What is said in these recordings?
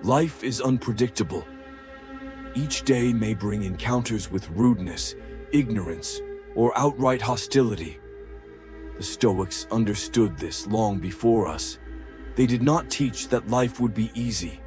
Life is unpredictable. Each day may bring encounters with rudeness, ignorance, or outright hostility. The Stoics understood this long before us. They did not teach that life would be easy,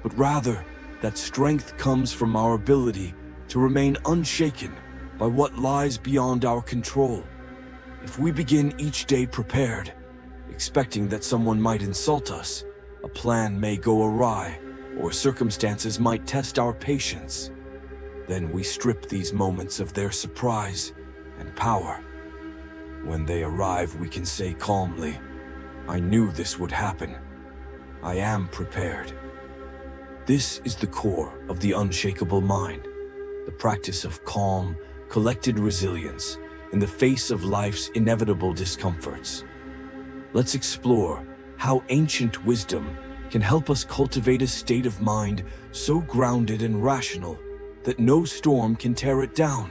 but rather that strength comes from our ability to remain unshaken by what lies beyond our control. If we begin each day prepared, expecting that someone might insult us, a plan may go awry, or circumstances might test our patience, then we strip these moments of their surprise and power. When they arrive, we can say calmly, "I knew this would happen. I am prepared." This is the core of the unshakable mind, the practice of calm, collected resilience in the face of life's inevitable discomforts. Let's explore how ancient wisdom can help us cultivate a state of mind so grounded and rational that no storm can tear it down.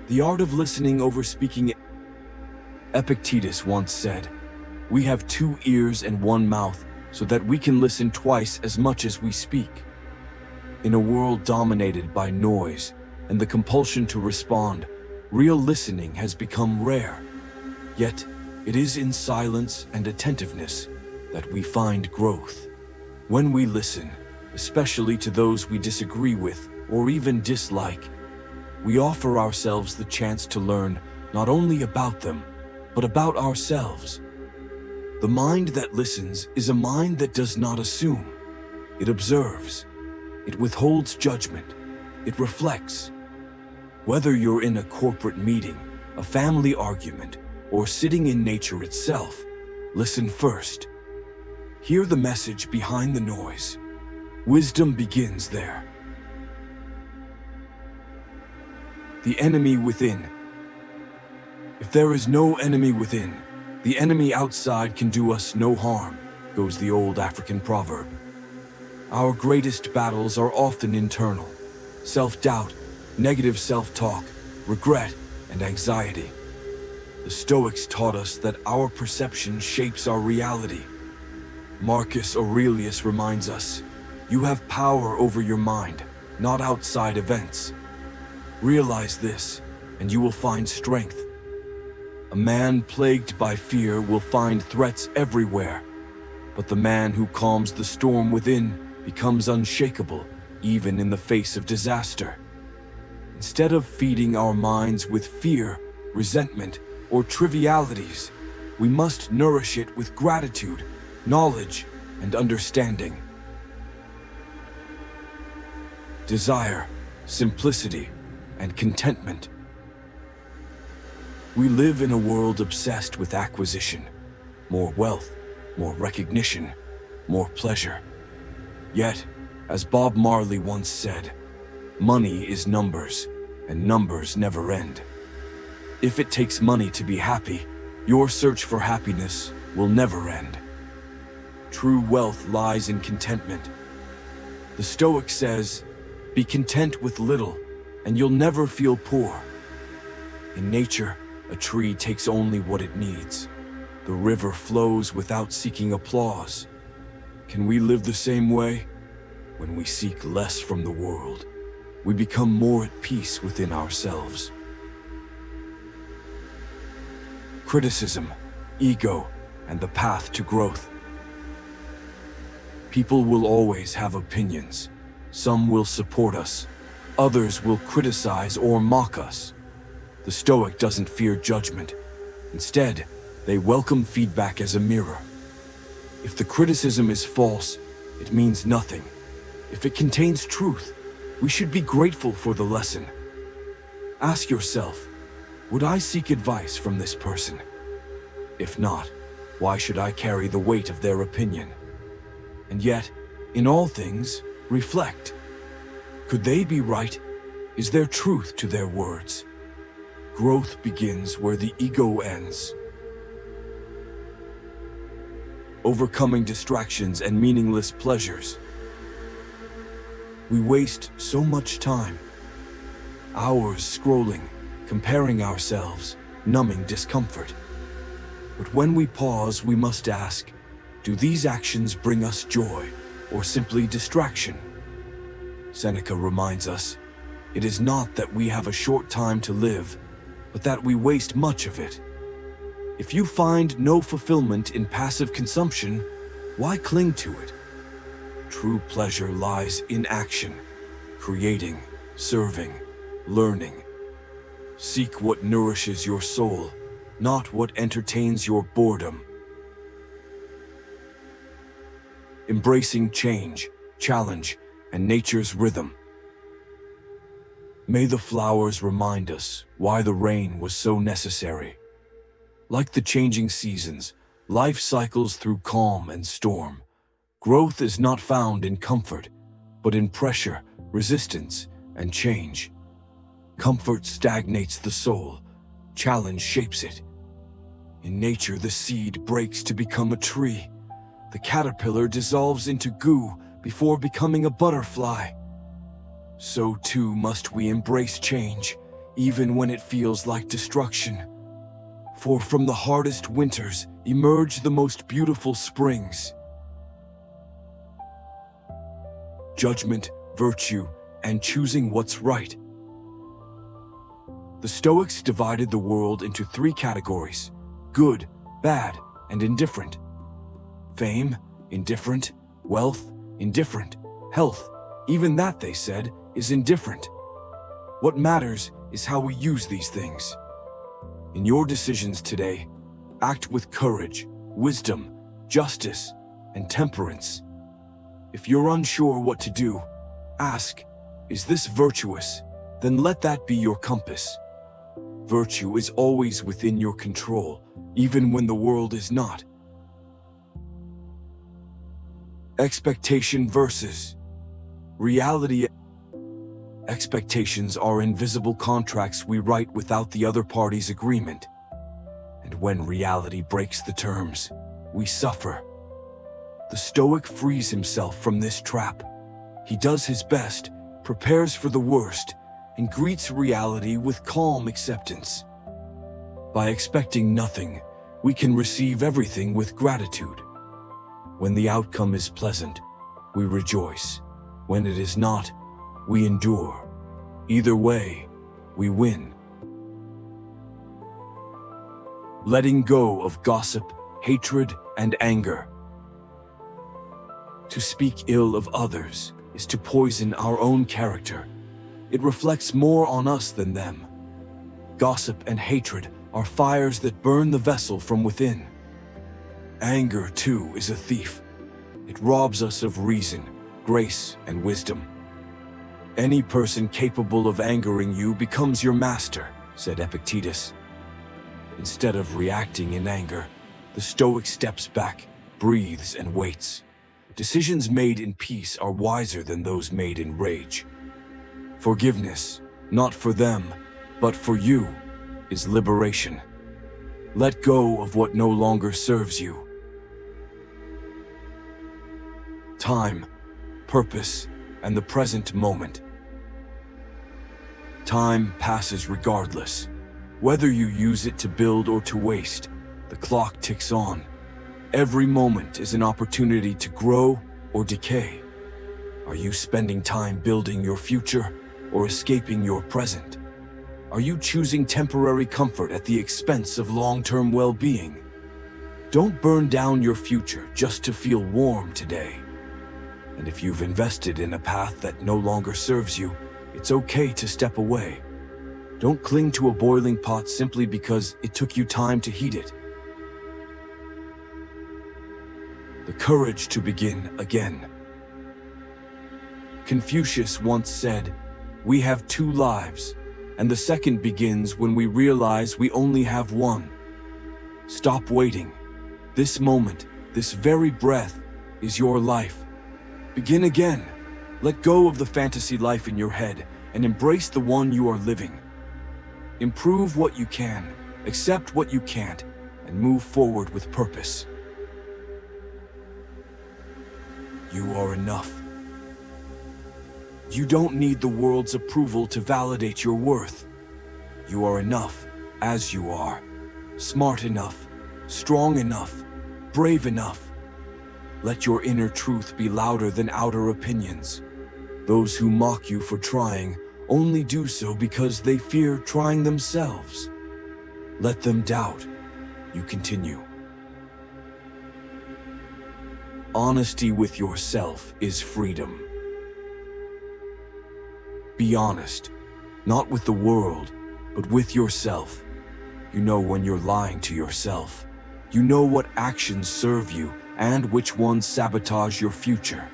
The art of listening over speaking. Epictetus once said, "We have 2 ears and 1 mouth so that we can listen twice as much as we speak." In a world dominated by noise and the compulsion to respond, real listening has become rare. Yet, it is in silence and attentiveness that we find growth. When we listen, especially to those we disagree with or even dislike, we offer ourselves the chance to learn not only about them, but about ourselves. The mind that listens is a mind that does not assume. It observes. It withholds judgment. It reflects. Whether you're in a corporate meeting, a family argument, or sitting in nature itself, listen first. Hear the message behind the noise. Wisdom begins there. The enemy within. If there is no enemy within, the enemy outside can do us no harm, goes the old African proverb. Our greatest battles are often internal. Self-doubt, negative self-talk, regret, and anxiety. The Stoics taught us that our perception shapes our reality. Marcus Aurelius reminds us, "You have power over your mind, not outside events." Realize this, and you will find strength. A man plagued by fear will find threats everywhere, but the man who calms the storm within becomes unshakable, even in the face of disaster. Instead of feeding our minds with fear, resentment, or trivialities, we must nourish it with gratitude, knowledge, and understanding. Desire, simplicity, and contentment. We live in a world obsessed with acquisition, more wealth, more recognition, more pleasure. Yet, as Bob Marley once said, money is numbers, and numbers never end. If it takes money to be happy, your search for happiness will never end. True wealth lies in contentment. The Stoic says, "Be content with little, and you'll never feel poor." In nature, a tree takes only what it needs. The river flows without seeking applause. Can we live the same way? When we seek less from the world, we become more at peace within ourselves. Criticism, ego, and the path to growth. People will always have opinions. Some will support us. Others will criticize or mock us. The Stoic doesn't fear judgment. Instead, they welcome feedback as a mirror. If the criticism is false, it means nothing. If it contains truth, we should be grateful for the lesson. Ask yourself, would I seek advice from this person? If not, why should I carry the weight of their opinion? And yet, in all things, reflect. Could they be right? Is there truth to their words? Growth begins where the ego ends. Overcoming distractions and meaningless pleasures. We waste so much time. Hours scrolling, comparing ourselves, numbing discomfort. But when we pause, we must ask, Do these actions bring us joy or simply distraction? Seneca reminds us, it is not that we have a short time to live, but that we waste much of it. If you find no fulfillment in passive consumption, why cling to it? True pleasure lies in action, creating, serving, learning. Seek what nourishes your soul, not what entertains your boredom. Embracing change, challenge, and nature's rhythm. May the flowers remind us why the rain was so necessary. Like the changing seasons, life cycles through calm and storm. Growth is not found in comfort, but in pressure, resistance, and change. Comfort stagnates the soul, challenge shapes it. In nature, the seed breaks to become a tree. The caterpillar dissolves into goo before becoming a butterfly. So too must we embrace change, even when it feels like destruction. For from the hardest winters emerge the most beautiful springs. Judgment, virtue, and choosing what's right. The Stoics divided the world into three categories: good, bad, and indifferent. Fame, indifferent. Wealth, indifferent. Health, even that, they said, is indifferent. What matters is how we use these things. In your decisions today, act with courage, wisdom, justice, and temperance. If you're unsure what to do, ask, is this virtuous? Then let that be your compass. Virtue is always within your control, even when the world is not. Expectation versus reality. Expectations are invisible contracts we write without the other party's agreement. And when reality breaks the terms, we suffer. The Stoic frees himself from this trap. He does his best, prepares for the worst, and greets reality with calm acceptance. By expecting nothing, we can receive everything with gratitude. When the outcome is pleasant, we rejoice. When it is not, we endure. Either way, we win. Letting go of gossip, hatred, and anger. To speak ill of others is to poison our own character. It reflects more on us than them. Gossip and hatred are fires that burn the vessel from within. Anger, too, is a thief. It robs us of reason, grace, and wisdom. Any person capable of angering you becomes your master, said Epictetus. Instead of reacting in anger, the Stoic steps back, breathes, and waits. Decisions made in peace are wiser than those made in rage. Forgiveness, not for them, but for you, is liberation. Let go of what no longer serves you. Time, purpose, and the present moment. Time passes regardless. Whether you use it to build or to waste, the clock ticks on. Every moment is an opportunity to grow or decay. Are you spending time building your future or escaping your present? Are you choosing temporary comfort at the expense of long-term well-being? Don't burn down your future just to feel warm today. And if you've invested in a path that no longer serves you, it's okay to step away. Don't cling to a boiling pot simply because it took you time to heat it. The courage to begin again. Confucius once said, "We have two lives, and the second begins when we realize we only have one." Stop waiting. This moment, this very breath, is your life. Begin again. Let go of the fantasy life in your head and embrace the one you are living. Improve what you can, accept what you can't, and move forward with purpose. You are enough. You don't need the world's approval to validate your worth. You are enough as you are. Smart enough, strong enough, brave enough, Let your inner truth be louder than outer opinions. Those who mock you for trying only do so because they fear trying themselves. Let them doubt. You continue. Honesty with yourself is freedom. Be honest, not with the world, but with yourself. You know when you're lying to yourself. You know what actions serve you and which ones sabotage your future.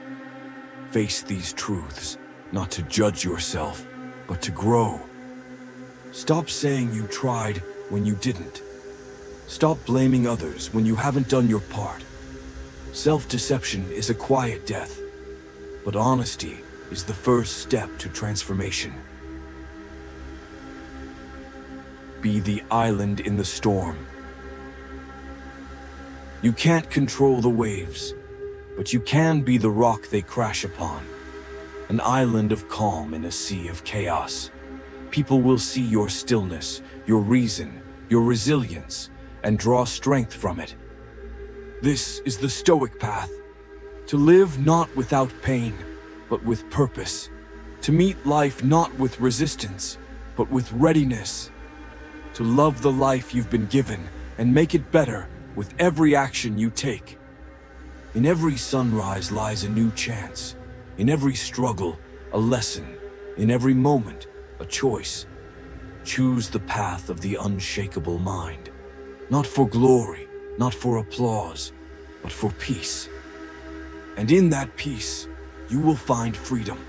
Face these truths, not to judge yourself, but to grow. Stop saying you tried when you didn't. Stop blaming others when you haven't done your part. Self-deception is a quiet death, but honesty is the first step to transformation. Be the island in the storm. You can't control the waves, but you can be the rock they crash upon. An island of calm in a sea of chaos. People will see your stillness, your reason, your resilience, and draw strength from it. This is the Stoic path. To live not without pain, but with purpose. To meet life not with resistance, but with readiness. To love the life you've been given and make it better with every action you take. In every sunrise lies a new chance. In every struggle, a lesson. In every moment, a choice. Choose the path of the unshakable mind. Not for glory, not for applause, but for peace. And in that peace, you will find freedom.